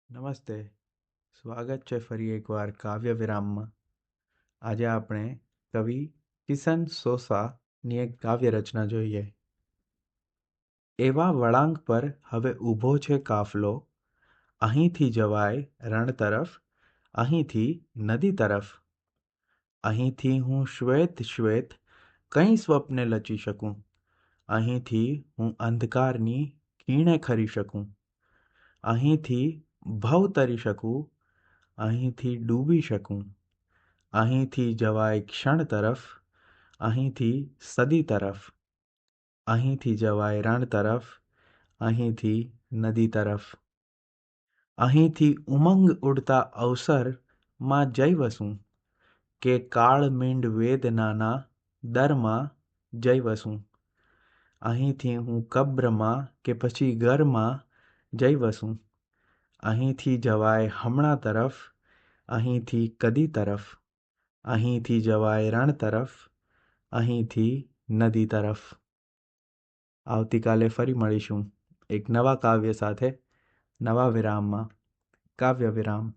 નમસ્તે. સ્વાગત છે ફરી એકવાર કાવ્ય વિરામમાં. આજે આપણે કવિ કિશન સોસાની એક કાવ્ય રચના જોઈએ. એવા વળાંક પર હવે ઊભો છે કાફલો, અહીંથી જવાય રણ તરફ, અહીંથી નદી તરફ. અહીંથી હું શ્વેત શ્વેત કંઈ સ્વપ્ને લચી શકું, અહીંથી હું અંધકારની ખીણે ખરી શકું. અહીંથી ભવ તરી શકું, અહીંથી ડૂબી શકું. અહીંથી જવાય ક્ષણ તરફ, અહીંથી સદી તરફ. અહીંથી જવાય રણ તરફ, અહીંથી નદી તરફ. અહીંથી ઉમંગ ઉડતા અવસરમાં જઈ વસું, કે કાળ મીંડ વેદનાના દરમાં જઈ વસું. અહીંથી હું કબ્રમાં કે પછી ઘરમાં જઈ વસું. અહીંથી જવાય હમણાં તરફ, અહીંથી કદી તરફ. અહીંથી જવાય રણ તરફ, અહીંથી નદી તરફ. આવતીકાલે ફરી મળીશું એક નવા કાવ્ય સાથે, નવા વિરામમાં. કાવ્ય વિરામ.